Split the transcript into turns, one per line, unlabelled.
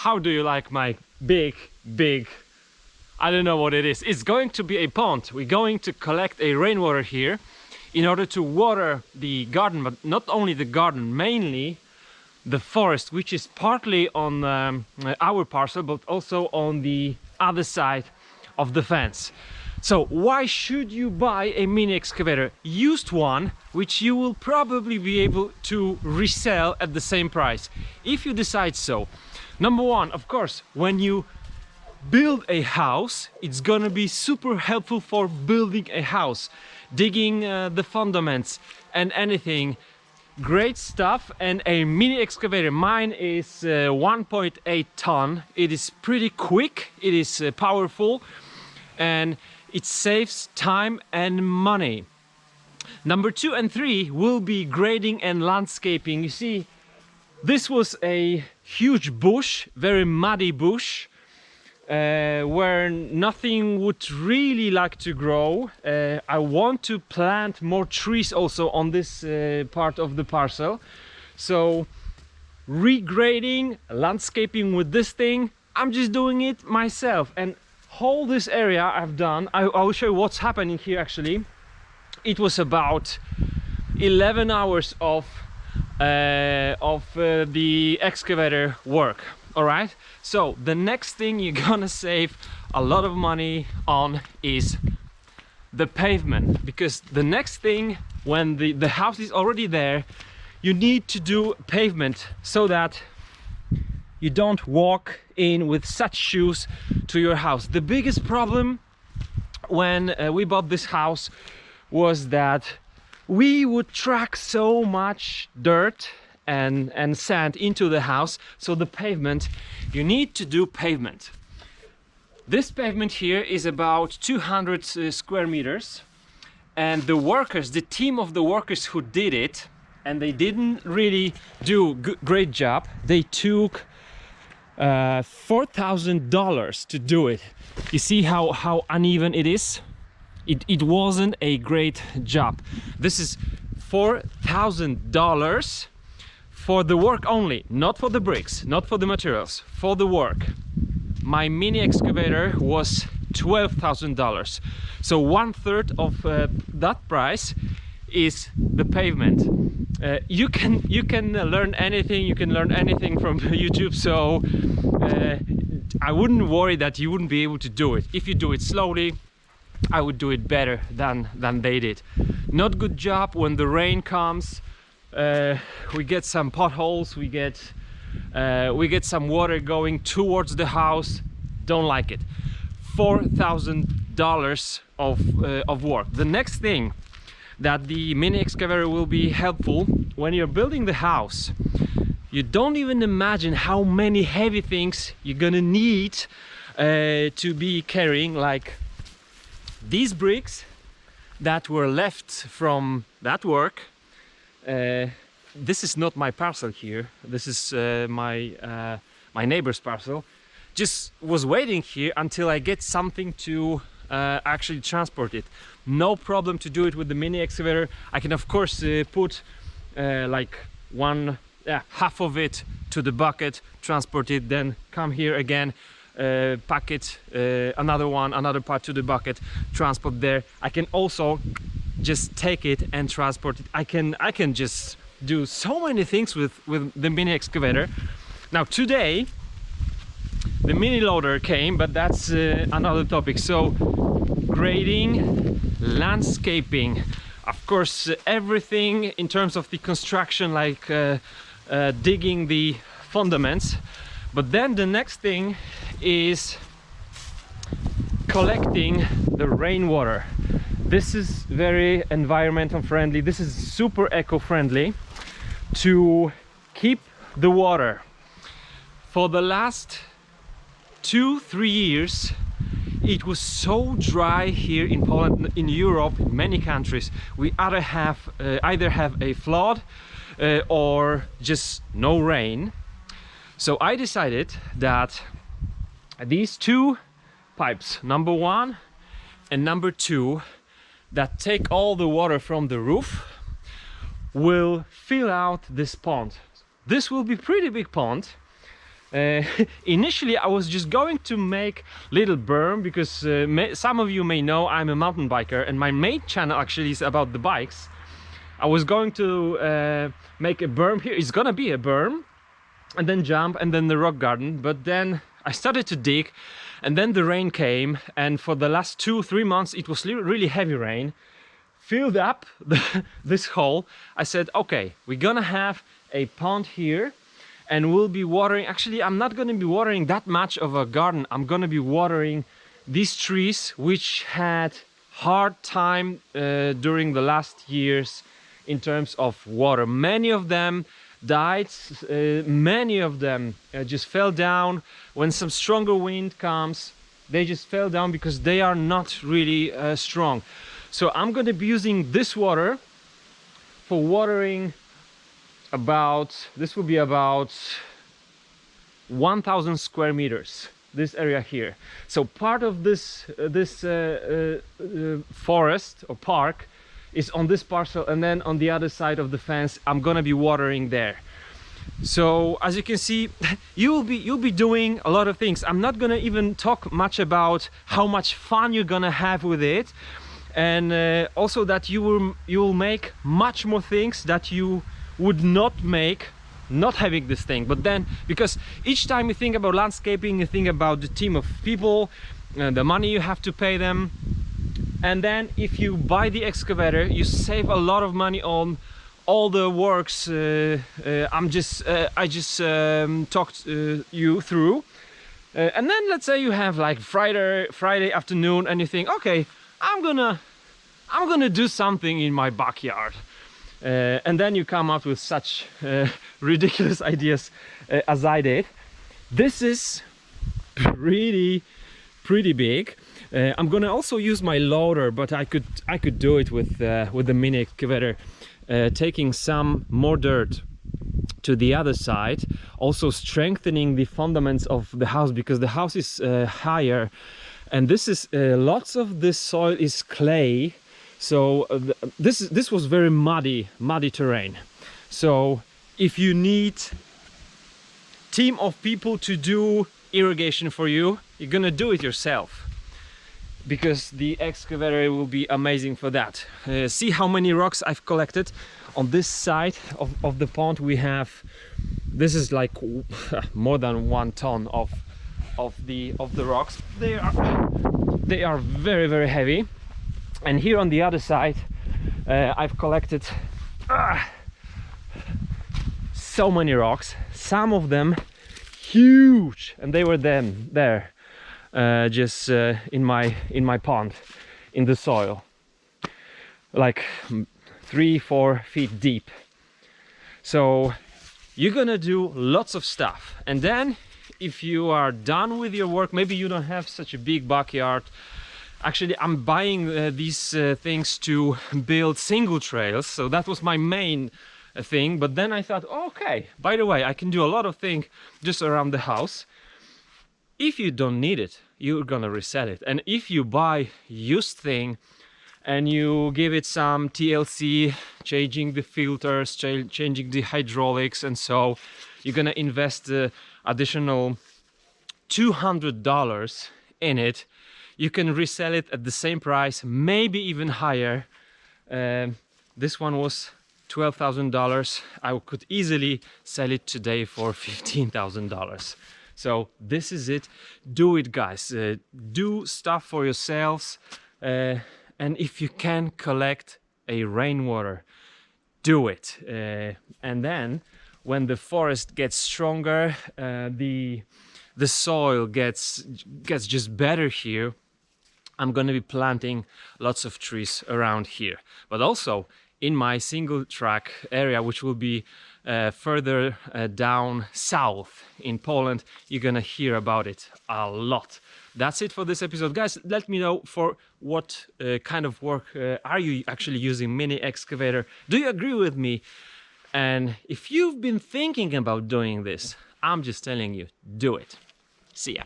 how do you like my big, I don't know what it is. It's going to be a pond. We're going to collect a rainwater here in order to water the garden, but not only the garden, mainly the forest, which is partly on our parcel, but also on the other side of the fence. So why should you buy a mini excavator? Used one, which you will probably be able to resell at the same price, if you decide so. Number one, of course, when you build a house, it's gonna be super helpful for building a house, digging the fundaments and anything. Great stuff. And a mini excavator, mine is 1.8 ton. It is pretty quick, it is powerful, and it saves time and money. Number 2 and 3 will be grading and landscaping. You see, this was a huge bush, very muddy bush, where nothing would really like to grow. I want to plant more trees also on this part of the parcel. So regrading, landscaping with this thing, I'm just doing it myself. And whole this area I've done, I will show you what's happening here actually. It was about 11 hours of the excavator work. All right, so the next thing you're gonna save a lot of money on is the pavement, because the next thing, when the house is already there, you need to do pavement so that you don't walk in with such shoes to your house. The biggest problem when we bought this house was that we would track so much dirt and sand into the house. So the pavement, you need to do pavement. This pavement here is about 200 square meters, and the workers, the team of the workers who did it, and they didn't really do great job. They took $4,000 to do it. You see how uneven it is? It wasn't a great job. This is $4,000 for the work only, not for the bricks, not for the materials, for the work. My mini excavator was $12,000. So 1/3 of that price is the pavement. You can learn anything. You can learn anything from YouTube. So I wouldn't worry that you wouldn't be able to do it. If you do it slowly, I would do it better than they did. Not good job when the rain comes. We get some potholes, we get some water going towards the house. Don't like it. $4,000 of work. The next thing that the mini excavator will be helpful when you're building the house, you don't even imagine how many heavy things you're gonna need to be carrying, like these bricks that were left from that work. This is not my parcel here. This is my neighbor's parcel. Just was waiting here until I get something to actually transport it. No problem to do it with the mini excavator. I can of course put like half of it to the bucket, transport it, then come here again, pack it, another part to the bucket, transport there. I can also just take it and transport it. I can just do so many things with the mini excavator. Now today the mini loader came, but that's another topic. So grading, landscaping, of course everything in terms of the construction, like digging the fundaments. But then the next thing is collecting the rainwater. This is very environmental friendly. This is super eco-friendly to keep the water. For the last 2-3 years, it was so dry here in Poland, in Europe, in many countries. We either have a flood or just no rain. So I decided that these two pipes, number 1 and number 2, that take all the water from the roof, will fill out this pond. This will be pretty big pond. Initially I was just going to make little berm because some of you may know I'm a mountain biker and my main channel actually is about the bikes. I was going to make a berm here. It's gonna be a berm and then jump and then the rock garden, but then I started to dig and then the rain came, and for the last 2-3 months it was really heavy rain, filled up this hole. I said, okay, we're gonna have a pond here and we'll be watering. Actually, I'm not gonna be watering that much of a garden. I'm gonna be watering these trees which had hard time during the last years in terms of water. Many of them died, many of them just fell down. When some stronger wind comes, they just fell down because they are not really strong. So I'm going to be using this water for watering this will be about 1,000 square meters, this area here. So part of this forest or park is on this parcel, and then on the other side of the fence I'm gonna be watering there. So as you can see, you'll be doing a lot of things. I'm not gonna even talk much about how much fun you're gonna have with it, and also that you will make much more things that you would not make not having this thing. But then, because each time you think about landscaping, you think about the team of people and the money you have to pay them. And then if you buy the excavator, you save a lot of money on all the works I just talked you through. And then let's say you have like Friday afternoon and you think, okay, I'm gonna do something in my backyard. And then you come up with such ridiculous ideas as I did. This is pretty big. I'm gonna also use my loader, but I could do it with the mini excavator, taking some more dirt to the other side, also strengthening the fundaments of the house, because the house is higher, and this is lots of this soil is clay. So this was very muddy terrain. So if you need team of people to do irrigation for you, you're gonna do it yourself, because the excavator will be amazing for that. See how many rocks I've collected on this side of the pond. We have, this is like more than 1 ton of the rocks. They are very heavy. And here on the other side, I've collected so many rocks, some of them huge, and they were then there just in my pond, in the soil, like 3-4 feet deep. So you're gonna do lots of stuff, and then if you are done with your work, maybe you don't have such a big backyard. Actually, I'm buying these things to build single trails, so that was my main thing. But then I thought, okay, by the way, I can do a lot of things just around the house. If you don't need it, you're gonna resell it. And if you buy used thing and you give it some TLC, changing the filters, changing the hydraulics, and so you're gonna invest additional $200 in it, you can resell it at the same price, maybe even higher. This one was $12,000. I could easily sell it today for $15,000. So this is it. Do it, guys. Do stuff for yourselves. And if you can collect a rainwater, do it. And then when the forest gets stronger, the soil gets just better here, I'm going to be planting lots of trees around here. But also in my single track area, which will be further down south in Poland, you're gonna hear about it a lot. That's it for this episode, guys. Let me know for what kind of work are you actually using mini excavator. Do you agree with me? And if you've been thinking about doing this, I'm just telling you, do it. See ya.